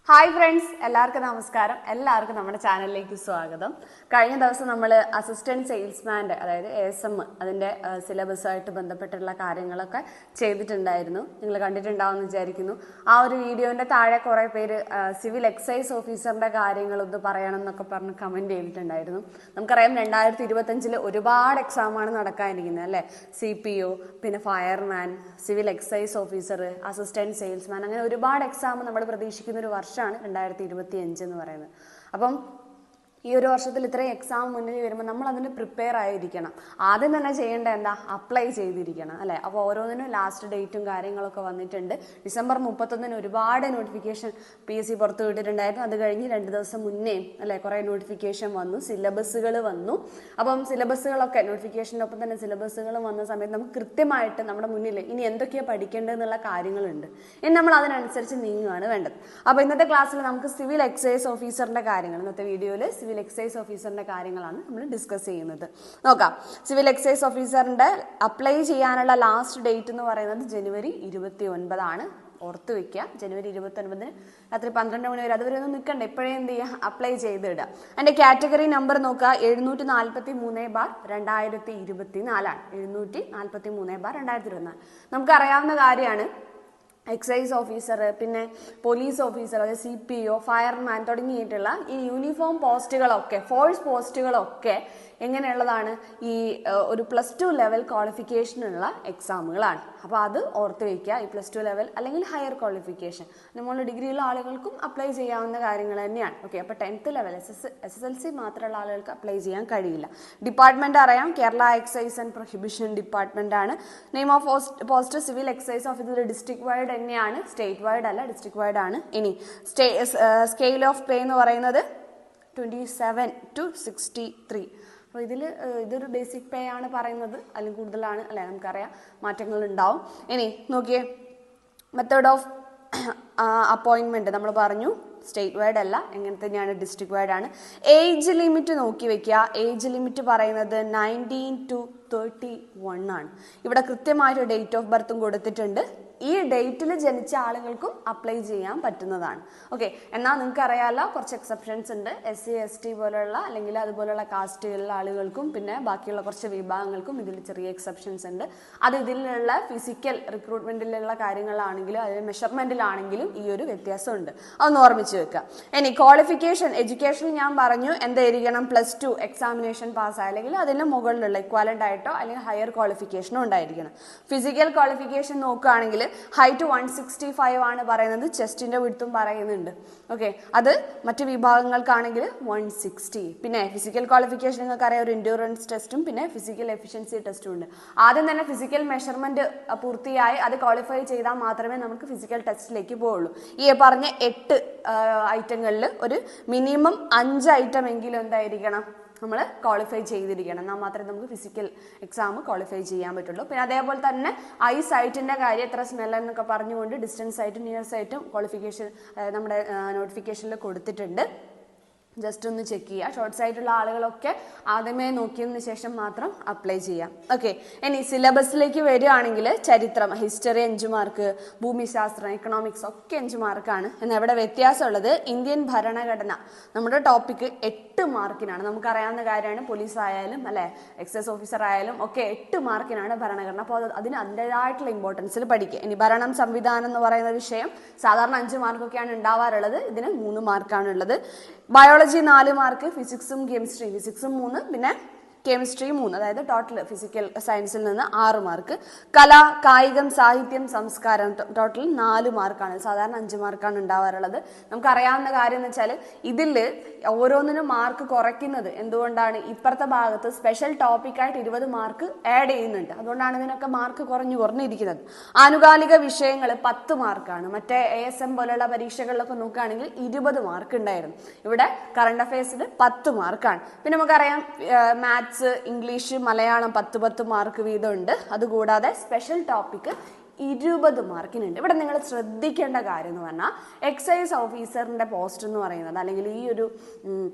Hi friends, എല്ലാവർക്കും നമസ്കാരം. എല്ലാവർക്കും നമ്മുടെ ചാനലിലേക്ക് സ്വാഗതം. കഴിഞ്ഞ ദിവസം നമ്മൾ അസിസ്റ്റന്റ് സെയിൽസ്മാൻ്റെ അതായത് ASM അതിൻ്റെ സിലബസുമായിട്ട് ബന്ധപ്പെട്ടുള്ള കാര്യങ്ങളൊക്കെ ചെയ്തിട്ടുണ്ടായിരുന്നു. നിങ്ങൾ കണ്ടിട്ടുണ്ടാവുമെന്ന് വിചാരിക്കുന്നു. ആ ഒരു വീഡിയോൻ്റെ താഴെ കുറേ പേര് സിവിൽ എക്സൈസ് ഓഫീസറിൻ്റെ കാര്യങ്ങളൊന്ന് പറയണം എന്നൊക്കെ പറഞ്ഞ് കമൻറ്റ് ചെയ്തിട്ടുണ്ടായിരുന്നു. നമുക്കറിയാം 2025 ഒരുപാട് എക്സാമാണ് നടക്കാനിരിക്കുന്നത് അല്ലേ. CPO, പിന്നെ fireman, civil excise officer, assistant salesman, അങ്ങനെ ഒരുപാട് എക്സാം നമ്മൾ പ്രതീക്ഷിക്കുന്ന ഒരു വർഷമാണ് 2025 എന്ന് പറയുന്നത്. അപ്പം ഈ ഒരു വർഷത്തിൽ ഇത്രയും എക്സാം മുന്നിൽ വരുമ്പോൾ നമ്മൾ അതിന് പ്രിപ്പയർ ആയിരിക്കണം. ആദ്യം തന്നെ ചെയ്യേണ്ട എന്താ, അപ്ലൈ ചെയ്തിരിക്കണം അല്ലേ. അപ്പോൾ ഓരോന്നിനും ലാസ്റ്റ് ഡേറ്റും കാര്യങ്ങളൊക്കെ വന്നിട്ടുണ്ട്. December 31 ഒരുപാട് നോട്ടിഫിക്കേഷൻ PSC പുറത്തു വിട്ടിട്ടുണ്ടായിരുന്നു. അത് കഴിഞ്ഞ് 2 ദിവസം മുന്നേ അല്ലേ കുറേ നോട്ടിഫിക്കേഷൻ വന്നു, സിലബസുകൾ വന്നു. അപ്പം സിലബസുകളൊക്കെ നോട്ടിഫിക്കേഷനൊപ്പം തന്നെ സിലബസുകൾ വന്ന സമയത്ത് നമുക്ക് കൃത്യമായിട്ട് നമ്മുടെ മുന്നിൽ ഇനി എന്തൊക്കെയാണ് പഠിക്കേണ്ടതെന്നുള്ള കാര്യങ്ങളുണ്ട്. ഇനി നമ്മൾ അതിനനുസരിച്ച് നീങ്ങുകയാണ് വേണ്ടത്. അപ്പോൾ ഇന്നത്തെ ക്ലാസ്സിൽ നമുക്ക് സിവിൽ എക്സൈസ് ഓഫീസറിൻ്റെ കാര്യങ്ങൾ, ഇന്നത്തെ വീഡിയോയിൽ സിവിൽ എക്സൈസ് ഓഫീസറിന്റെ കാര്യങ്ങളാണ് നമ്മൾ ഡിസ്കസ് ചെയ്യുന്നത്. നോക്കാം. സിവിൽ എക്സൈസ് ഓഫീസറിന്റെ അപ്ലൈ ചെയ്യാനുള്ള ലാസ്റ്റ് ഡേറ്റ് എന്ന് പറയുന്നത് January 29 ഓർത്ത് വെക്കുക. January 29 രാത്രി 12 മണി വരെ, അതുവരെ ഒന്നും നിൽക്കണ്ട, ഇപ്പോഴേ എന്ത് ചെയ്യുക, അപ്ലൈ ചെയ്തിടുക. അതിന്റെ കാറ്റഗറി നമ്പർ നോക്കുക, 743/2024 743/2024. നമുക്കറിയാവുന്ന കാര്യമാണ്. എക്സൈസ് ഓഫീസർ, പിന്നെ പോലീസ് ഓഫീസർ, അതായത് CPO, ഫയർമാൻ തുടങ്ങിയിട്ടുള്ള ഈ യൂണിഫോം പോസ്റ്റുകളൊക്കെ, ഫോഴ്സ് പോസ്റ്റുകളൊക്കെ എങ്ങനെയുള്ളതാണ്, ഈ ഒരു +2 ലെവൽ ക്വാളിഫിക്കേഷനുള്ള എക്സാമുകളാണ്. അപ്പോൾ അത് ഓർത്ത് വയ്ക്കുക. ഈ +2 ലെവൽ അല്ലെങ്കിൽ ഹയർ ക്വാളിഫിക്കേഷൻ നമ്മളുടെ ഡിഗ്രിയുള്ള ആളുകൾക്കും അപ്ലൈ ചെയ്യാവുന്ന കാര്യങ്ങൾ തന്നെയാണ്. ഓക്കെ. അപ്പോൾ 10th ലെവൽ SSLC മാത്രമുള്ള ആളുകൾക്ക് അപ്ലൈ ചെയ്യാൻ കഴിയില്ല. ഡിപ്പാർട്ട്മെന്റ് അറിയാം, Kerala excise and prohibition department ആണ്. Name of post civil excise officer. District wide തന്നെയാണ്, സ്റ്റേറ്റ് വൈഡ് അല്ല, ഡിസ്ട്രിക്ട് വൈഡ് ആണ്. ഇനി സ്കെയിൽ ഓഫ് പേ എന്ന് പറയുന്നത് 27 to 63. അപ്പോൾ ഇതൊരു ബേസിക് പേ ആണ് പറയുന്നത്, അല്ലെങ്കിൽ കൂടുതലാണ് അല്ലേ, നമുക്കറിയാം മാറ്റങ്ങൾ ഉണ്ടാവും. ഇനി നോക്കിയേ, മെത്തേഡ് ഓഫ് അപ്പോയിൻമെന്റ് നമ്മൾ പറഞ്ഞു സ്റ്റേറ്റ് വൈഡ് അല്ല, എങ്ങനെ തന്നെയാണ്, ഡിസ്ട്രിക്ട് വൈഡ് ആണ്. ഏജ് ലിമിറ്റ് നോക്കി വെക്കുക. ഏജ് ലിമിറ്റ് പറയുന്നത് 19 to 31 ആണ്. ഇവിടെ കൃത്യമായിട്ട് ഡേറ്റ് ഓഫ് ബർത്തും കൊടുത്തിട്ടുണ്ട്. ഈ ഡേറ്റിൽ ജനിച്ച ആളുകൾക്കും അപ്ലൈ ചെയ്യാൻ പറ്റുന്നതാണ്. ഓക്കെ. എന്നാൽ നിങ്ങൾക്ക് അറിയാമല്ലോ, കുറച്ച് എക്സെപ്ഷൻസ് ഉണ്ട്. SC ST പോലുള്ള അല്ലെങ്കിൽ അതുപോലുള്ള കാസ്റ്റുകളിലുള്ള ആളുകൾക്കും പിന്നെ ബാക്കിയുള്ള കുറച്ച് വിഭാഗങ്ങൾക്കും ഇതിൽ ചെറിയ എക്സെപ്ഷൻസ് ഉണ്ട്. അത് ഇതിലുള്ള ഫിസിക്കൽ റിക്രൂട്ട്മെന്റിലുള്ള കാര്യങ്ങളാണെങ്കിലും അതിൽ മെഷർമെന്റിലാണെങ്കിലും ഈ ഒരു വ്യത്യാസമുണ്ട്. അതൊന്ന് ഓർമ്മിച്ച് വെക്കുക. ഇനി ക്വാളിഫിക്കേഷൻ, എഡ്യൂക്കേഷൻ ഞാൻ പറഞ്ഞു എന്തായിരിക്കണം, +2 എക്സാമിനേഷൻ പാസ്സായ അല്ലെങ്കിൽ അതിന് മുകളിലുള്ള ഇക്വാലന്റ് ആയിട്ടോ അല്ലെങ്കിൽ ഹയർ ക്വാളിഫിക്കേഷനോ ഉണ്ടായിരിക്കണം. ഫിസിക്കൽ ക്വാളിഫിക്കേഷൻ നോക്കുകയാണെങ്കിൽ ഹൈറ്റ് 165 ആണ് പറയുന്നത്, ചെസ്റ്റിന്റെ വിഡ്ത്തും പറയുന്നുണ്ട്. ഓക്കെ. അത് മറ്റു വിഭാഗങ്ങൾക്കാണെങ്കിൽ 160. പിന്നെ ഫിസിക്കൽ ക്വാളിഫിക്കേഷൻ നിങ്ങൾക്ക് അറിയാം, ഒരു എൻഡ്യൂറൻസ് ടെസ്റ്റും പിന്നെ ഫിസിക്കൽ എഫിഷ്യൻസി ടെസ്റ്റും ഉണ്ട്. ആദ്യം തന്നെ ഫിസിക്കൽ മെഷർമെന്റ് പൂർത്തിയായി അത് ക്വാളിഫൈ ചെയ്താൽ മാത്രമേ നമുക്ക് ഫിസിക്കൽ ടെസ്റ്റിലേക്ക് പോവുള്ളൂ. ഈ പറഞ്ഞ 8 ഐറ്റങ്ങളിൽ ഒരു മിനിമം 5 ഐറ്റം എങ്കിലും എന്തായിരിക്കണം, നമ്മൾ ക്വാളിഫൈ ചെയ്തിരിക്കണം. എന്നാൽ മാത്രമേ നമുക്ക് ഫിസിക്കൽ എക്സാം ക്വാളിഫൈ ചെയ്യാൻ പറ്റുള്ളൂ. പിന്നെ അതേപോലെ തന്നെ ഐ സൈറ്റിന്റെ കാര്യം, എത്ര സ്മെൽ എന്നൊക്കെ പറഞ്ഞുകൊണ്ട് ഡിസ്റ്റൻസ് ആയിട്ടും നിയർ സൈറ്റും ക്വാളിഫിക്കേഷൻ നമ്മുടെ നോട്ടിഫിക്കേഷനിൽ കൊടുത്തിട്ടുണ്ട്. ജസ്റ്റ് ഒന്ന് ചെക്ക് ചെയ്യുക. ഷോർട്ട് സൈറ്റുള്ള ആളുകളൊക്കെ ആദ്യമേ നോക്കിയതിന് ശേഷം മാത്രം അപ്ലൈ ചെയ്യാം. ഓക്കെ. ഇനി സിലബസിലേക്ക് വരികയാണെങ്കിൽ ചരിത്രം, ഹിസ്റ്ററി 5 മാർക്ക്, ഭൂമിശാസ്ത്രം, എക്കണോമിക്സ് ഒക്കെ 5 മാർക്കാണ്. എന്നാൽ ഇവിടെ വ്യത്യാസമുള്ളത് ഇന്ത്യൻ ഭരണഘടന നമ്മുടെ ടോപ്പിക്ക് 8 മാർക്കിനാണ്. നമുക്കറിയാവുന്ന കാര്യമാണ്, പോലീസ് ആയാലും അല്ലെ എക്സൈസ് ഓഫീസർ ആയാലും ഒക്കെ 8 മാർക്കിനാണ് ഭരണഘടന. അപ്പോൾ അതിന് അതിൻ്റെതായിട്ടുള്ള ഇമ്പോർട്ടൻസിൽ പഠിക്കുക. ഇനി ഭരണം, സംവിധാനം എന്ന് പറയുന്ന വിഷയം സാധാരണ 5 മാർക്കൊക്കെയാണ് ഉണ്ടാവാറുള്ളത്, ഇതിന് 3 മാർക്കാണുള്ളത്. ബയോളജി 4 മാർക്ക്, ഫിസിക്സും കെമിസ്ട്രിയും, ഫിസിക്സും 3, പിന്നെ കെമിസ്ട്രി 3, അതായത് ടോട്ടൽ ഫിസിക്കൽ സയൻസിൽ നിന്ന് 6 മാർക്ക്. കല, കായികം, സാഹിത്യം, സംസ്കാരം ടോട്ടൽ 4 മാർക്കാണ്. സാധാരണ 5 മാർക്കാണ് ഉണ്ടാവാറുള്ളത്. നമുക്കറിയാവുന്ന കാര്യം എന്ന് വെച്ചാൽ ഇതിൽ ഓരോന്നിനും മാർക്ക് കുറയ്ക്കുന്നത് എന്തുകൊണ്ടാണ്, ഇപ്പുറത്തെ ഭാഗത്ത് സ്പെഷ്യൽ ടോപ്പിക്കായിട്ട് 20 മാർക്ക് ആഡ് ചെയ്യുന്നുണ്ട്. അതുകൊണ്ടാണ് ഇതിനൊക്കെ മാർക്ക് കുറഞ്ഞിരിക്കുന്നത്. ആനുകാലിക വിഷയങ്ങൾ 10 മാർക്കാണ്. മറ്റേ ASM പോലെയുള്ള പരീക്ഷകളിലൊക്കെ നോക്കുകയാണെങ്കിൽ 20 മാർക്ക് ഉണ്ടായിരുന്നു. ഇവിടെ കറണ്ട് അഫയേഴ്സിൽ 10 മാർക്കാണ്. പിന്നെ നമുക്കറിയാം മാത്സ്, ഇംഗ്ലീഷ്, മലയാളം 10 മാർക്ക് വീതമുണ്ട്. അതുകൂടാതെ സ്പെഷ്യൽ ടോപ്പിക്ക് 20 മാർക്കിനുണ്ട്. ഇവിടെ നിങ്ങൾ ശ്രദ്ധിക്കേണ്ട കാര്യം എന്ന് പറഞ്ഞാൽ എക്സൈസ് ഓഫീസറിന്റെ പോസ്റ്റ് എന്ന് പറയുന്നത്, അല്ലെങ്കിൽ ഈ ഒരു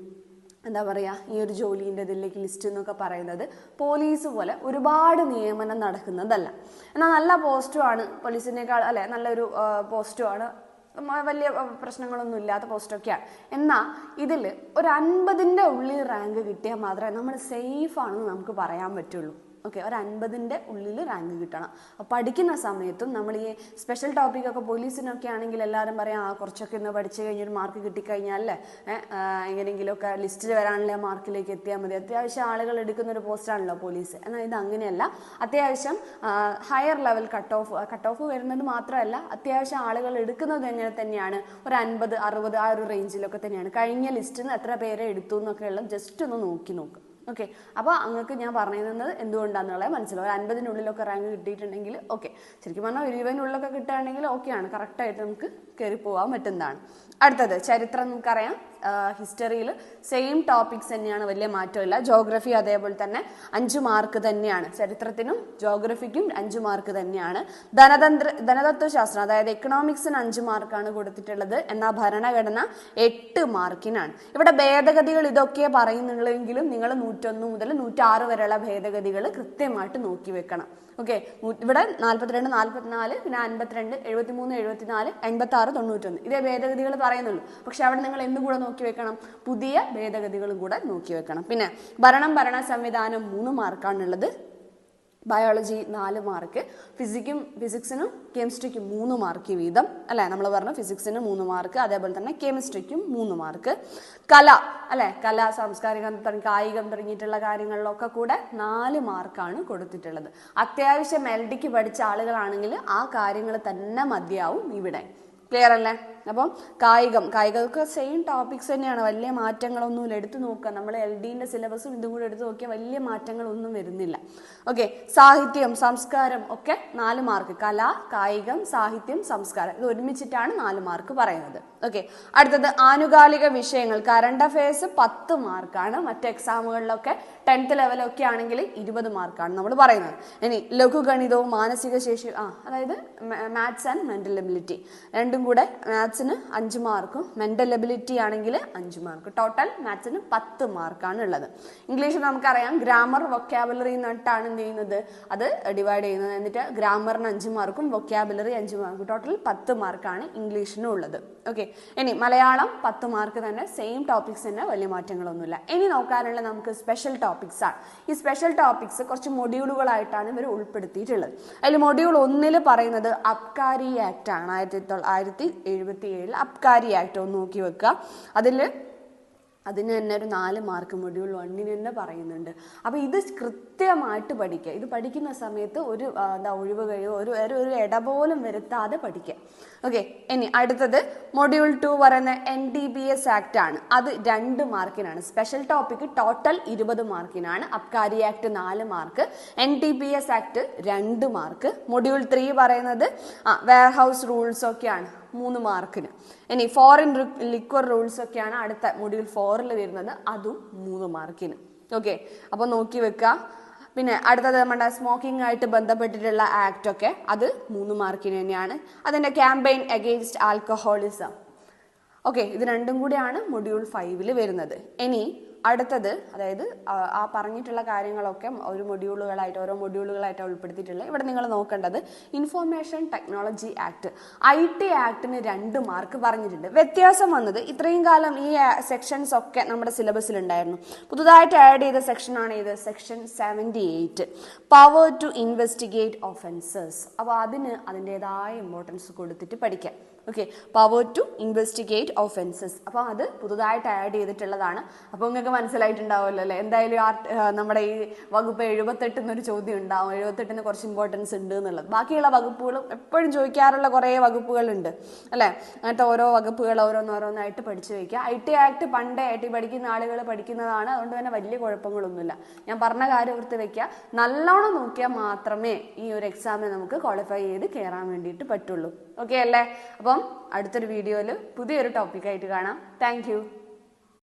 എന്താ പറയുക, ഈ ഒരു ജോലിൻ്റെ ഇതിലേക്ക് ലിസ്റ്റ് എന്നൊക്കെ പറയുന്നത് പോലീസ് പോലെ ഒരുപാട് നിയമനം നടക്കുന്നതല്ല. എന്നാൽ നല്ല പോസ്റ്റുമാണ്, പോലീസിനേക്കാൾ അല്ലെ നല്ലൊരു പോസ്റ്റുമാണ്, വലിയ പ്രശ്നങ്ങളൊന്നും ഇല്ലാത്ത പോസ്റ്റൊക്കെയാണ്. എന്നാൽ ഇതിൽ ഒരു 50ന്റെ ഉള്ളിൽ റാങ്ക് കിട്ടിയാൽ മാത്രമേ നമ്മൾ സേഫ് ആണെന്ന് നമുക്ക് പറയാൻ പറ്റുള്ളൂ. ഓക്കെ, ഒരു 50ന്റെ ഉള്ളിൽ റാങ്ക് കിട്ടണം. അപ്പോൾ പഠിക്കുന്ന സമയത്തും നമ്മൾ ഈ സ്പെഷ്യൽ ടോപ്പിക്കൊക്കെ പോലീസിനൊക്കെ ആണെങ്കിൽ എല്ലാവരും പറയാം കുറച്ചൊക്കെ ഒന്ന് പഠിച്ചു കഴിഞ്ഞൊരു മാർക്ക് കിട്ടിക്കഴിഞ്ഞാലല്ലേ എങ്ങനെയെങ്കിലുമൊക്കെ ലിസ്റ്റിൽ വരാനുള്ള മാർക്കിലേക്ക് എത്തിയാൽ മതി. അത്യാവശ്യം ആളുകൾ എടുക്കുന്ന ഒരു പോസ്റ്റാണല്ലോ പോലീസ്. എന്നാൽ ഇത് അങ്ങനെയല്ല. അത്യാവശ്യം ഹയർ ലെവൽ കട്ട് ഓഫ് വരുന്നത് മാത്രമല്ല, അത്യാവശ്യം ആളുകൾ എടുക്കുന്നത് എങ്ങനെ തന്നെയാണ് ഒരു 50, 60 ആ ഒരു റേഞ്ചിലൊക്കെ തന്നെയാണ്. കഴിഞ്ഞ ലിസ്റ്റിൽ നിന്ന് എത്ര പേരെ എടുത്തു എന്നൊക്കെ ഉള്ള ജസ്റ്റ് ഒന്ന് നോക്കുക. ഓക്കെ, അപ്പോൾ അങ്ങക്ക് ഞാൻ പറഞ്ഞിരുന്നത് എന്തുകൊണ്ടാണെന്നുള്ളത് മനസ്സിലാവും. ഒരു 50-നുള്ളിലൊക്കെ റാങ്ക് കിട്ടിയിട്ടുണ്ടെങ്കിൽ ഓക്കെ, ശരിക്കും പറഞ്ഞാൽ 20-നുള്ളിലൊക്കെ കിട്ടുകയാണെങ്കിൽ ഓക്കെയാണ്, കറക്റ്റായിട്ട് നമുക്ക് കയറി പോകാൻ പറ്റുന്നതാണ്. അടുത്തത് ചരിത്രം. നമുക്കറിയാം ഹിസ്റ്ററിയിൽ സെയിം ടോപ്പിക്സ് തന്നെയാണ്, വലിയ മാറ്റമില്ല. ജോഗ്രഫി അതേപോലെ തന്നെ 5 മാർക്ക് തന്നെയാണ്. ചരിത്രത്തിനും ജോഗ്രഫിക്കും 5 മാർക്ക് തന്നെയാണ്. ധനതത്വശാസ്ത്രം അതായത് എക്കണോമിക്സിന് 5 മാർക്കാണ് കൊടുത്തിട്ടുള്ളത്. എന്നാൽ ഭരണഘടന 8 മാർക്കിനാണ്. ഇവിടെ ഭേദഗതികൾ ഇതൊക്കെ പറയുന്നുള്ളെങ്കിലും നിങ്ങൾ 101 മുതൽ 106 വരെയുള്ള ഭേദഗതികൾ കൃത്യമായിട്ട് നോക്കി വെക്കണം. ഓക്കെ, ഇവിടെ 42, 44, പിന്നെ 52, 73, 74, 86, 91 ഇതേ ഭേദഗതികൾ പറയുന്നുള്ളൂ. പക്ഷെ അവിടെ നിങ്ങൾ എന്തും കൂടെ നോക്കി വെക്കണം, പുതിയ ഭേദഗതികളും കൂടെ നോക്കി വെക്കണം. പിന്നെ ഭരണ സംവിധാനം 3 മാർക്കാണുള്ളത്. ബയോളജി 4 മാർക്ക്, ഫിസിക്സിനും കെമിസ്ട്രിക്കും 3 മാർക്ക് വീതം അല്ലെ. നമ്മൾ പറഞ്ഞു ഫിസിക്സിന് 3 മാർക്ക്, അതേപോലെ തന്നെ കെമിസ്ട്രിക്കും 3 മാർക്ക്. കല, സാംസ്കാരികം, കായികം തുടങ്ങിയിട്ടുള്ള കാര്യങ്ങളിലൊക്കെ കൂടെ 4 മാർക്കാണ് കൊടുത്തിട്ടുള്ളത്. അത്യാവശ്യം LDക്ക് പഠിച്ച ആളുകളാണെങ്കിൽ ആ കാര്യങ്ങൾ തന്നെ മതിയാവും ഇവിടെ. ക്ലിയർ അല്ലേ? അപ്പം കായികമൊക്കെ സെയിം ടോപ്പിക്സ് തന്നെയാണ്, വലിയ മാറ്റങ്ങളൊന്നുമില്ല. എടുത്തു നോക്കുക, നമ്മൾ LDന്റെ സിലബസും ഇതും കൂടെ എടുത്തു നോക്കിയാൽ വലിയ മാറ്റങ്ങളൊന്നും വരുന്നില്ല. ഓക്കെ, സാഹിത്യം, സംസ്കാരം ഒക്കെ 4 മാർക്ക്. കല, കായികം, സാഹിത്യം, സംസ്കാരം ഇത് ഒരുമിച്ചിട്ടാണ് 4 മാർക്ക് പറയുന്നത്. ഓക്കെ, അടുത്തത് ആനുകാലിക വിഷയങ്ങൾ. കറണ്ട് അഫയേഴ്സ് 10 മാർക്കാണ്. മറ്റ് എക്സാമുകളിലൊക്കെ 10th ലെവലൊക്കെ ആണെങ്കിൽ 20 മാർക്കാണ് നമ്മൾ പറയുന്നത്. ഇനി ലഘുഗണിതവും മാനസിക ശേഷി അതായത് മാത്സ് ആൻഡ് മെന്റൽ എബിലിറ്റി രണ്ടും കൂടെ മാത്സിന് 5 മാർക്കും മെന്റൽ എബിലിറ്റി ആണെങ്കിൽ 5 മാർക്ക്. ടോട്ടൽ മാത്സിന് 10 മാർക്കാണ് ഉള്ളത്. ഇംഗ്ലീഷ് നമുക്കറിയാം ഗ്രാമർ വൊക്കാബുലറി എന്നിട്ടാണ് എന്ത് ചെയ്യുന്നത്, അത് ഡിവൈഡ് ചെയ്യുന്നത്. എന്നിട്ട് ഗ്രാമറിന് 5 മാർക്കും വൊക്കാബുലറി 5 മാർക്കും, ടോട്ടൽ 10 മാർക്കാണ് ഇംഗ്ലീഷിനും ഉള്ളത്. ഓക്കെ, ഇനി മലയാളം 10 മാർക്ക് തന്നെ, സെയിം ടോപ്പിക്സ് തന്നെ, വലിയ മാറ്റങ്ങളൊന്നുമില്ല. ഇനി നോക്കാനുള്ള നമുക്ക് സ്പെഷ്യൽ ടോപ്പിക്സ് ആണ്. ഈ സ്പെഷ്യൽ ടോപ്പിക്സ് കുറച്ച് മൊഡ്യൂളുകളായിട്ടാണ് ഇവർ ഉൾപ്പെടുത്തിയിട്ടുള്ളത്. അതിൽ മൊഡ്യൂൾ 1 പറയുന്നത് അബ്കാരി ആക്ട് ആണ്. 1977 അബ്കാരി ആക്ട് ഒന്ന് നോക്കി വെക്കുക. അതിന് തന്നെ ഒരു 4 മാർക്ക് മൊഡ്യൂൾ 1 തന്നെ പറയുന്നുണ്ട്. അപ്പോൾ ഇത് കൃത്യമായിട്ട് പഠിക്കുക. ഇത് പഠിക്കുന്ന സമയത്ത് ഒരു ഒഴിവ് കഴിയോ ഒരു ഇട പോലും വരുത്താതെ പഠിക്കുക. ഓക്കെ, ഇനി അടുത്തത് മൊഡ്യൂൾ 2 പറയുന്ന NDPS ആക്ട് ആണ്. അത് 2 മാർക്കിനാണ്. സ്പെഷ്യൽ ടോപ്പിക് ടോട്ടൽ 20 മാർക്കിനാണ്. Abkari act 4 mark, NDPS act 2 mark. Module 3 പറയുന്നത് വെയർഹൗസ് റൂൾസ് ഒക്കെയാണ് 3 മാർക്കിന്. ഇനി ഫോറിൻ ലിക്വർ റൂൾസ് ഒക്കെയാണ് അടുത്ത മൊഡ്യൂൾ 4 വരുന്നത്, അതും 3 മാർക്കിന്. ഓക്കെ, അപ്പോൾ നോക്കി വെക്കുക. പിന്നെ അടുത്തത് നമ്മുടെ സ്മോക്കിംഗ് ആയിട്ട് ബന്ധപ്പെട്ടിട്ടുള്ള ആക്ട് ഒക്കെ അത് 3 മാർക്കിന് തന്നെയാണ്. അതിന്റെ ക്യാമ്പയിൻ അഗെയിൻസ്റ്റ് ആൽക്കഹോളിസം. ഓക്കെ, ഇത് രണ്ടും കൂടിയാണ് മൊഡ്യൂൾ 5 വരുന്നത്. ഇനി അടുത്തത് അതായത് ആ പറഞ്ഞിട്ടുള്ള കാര്യങ്ങളൊക്കെ ഓരോ മൊഡ്യൂളുകളായിട്ട് ഉൾപ്പെടുത്തിയിട്ടുള്ളത്. ഇവിടെ നിങ്ങൾ നോക്കേണ്ടത് information technology act, IT ആക്ടിന് 2 mark പറഞ്ഞിട്ടുണ്ട്. വ്യത്യാസം വന്നത് ഇത്രയും കാലം ഈ സെക്ഷൻസ് ഒക്കെ നമ്മുടെ സിലബസിൽ ഉണ്ടായിരുന്നു. പുതുതായിട്ട് ആഡ് ചെയ്ത സെക്ഷനാണ് ഇത്, section 78, power to investigate offences. അപ്പോൾ അതിൻ്റെതായ ഇമ്പോർട്ടൻസ് കൊടുത്തിട്ട് പഠിക്കാം. Okay, power to investigate offences. അപ്പോൾ അത് പുതുതായിട്ട് ആഡ് ചെയ്തിട്ടുള്ളതാണ്. അപ്പോൾ നിങ്ങൾക്ക് മനസ്സിലായിട്ടുണ്ടാവുമല്ലോ അല്ലേ? എന്തായാലും നമ്മുടെ ഈ വകുപ്പ് 78 എന്നൊരു ചോദ്യം ഉണ്ടാവും. 78-ന് കുറച്ച് ഇമ്പോർട്ടൻസ് ഉണ്ട് എന്നുള്ളത്. ബാക്കിയുള്ള വകുപ്പുകളും എപ്പോഴും ചോദിക്കാറുള്ള കുറേ വകുപ്പുകളുണ്ട് അല്ലേ? അങ്ങനത്തെ ഓരോ വകുപ്പുകൾ ഓരോന്നായിട്ട് പഠിച്ചു വയ്ക്കുക. IT ആക്ട് പണ്ടേ IT പഠിക്കുന്ന ആളുകൾ പഠിക്കുന്നതാണ്. അതുകൊണ്ട് തന്നെ വലിയ കുഴപ്പങ്ങളൊന്നുമില്ല. ഞാൻ പറഞ്ഞ കാര്യം ഓർത്ത് വെക്കുക. നല്ലോണം നോക്കിയാൽ മാത്രമേ ഈ ഒരു എക്സാമിനെ നമുക്ക് ക്വാളിഫൈ ചെയ്ത് കയറാൻ വേണ്ടിയിട്ട് പറ്റുള്ളൂ. ഓക്കെ അല്ലേ? അപ്പം അടുത്തൊരു വീഡിയോയിൽ പുതിയൊരു ടോപ്പിക്കായിട്ട് കാണാം. Thank you.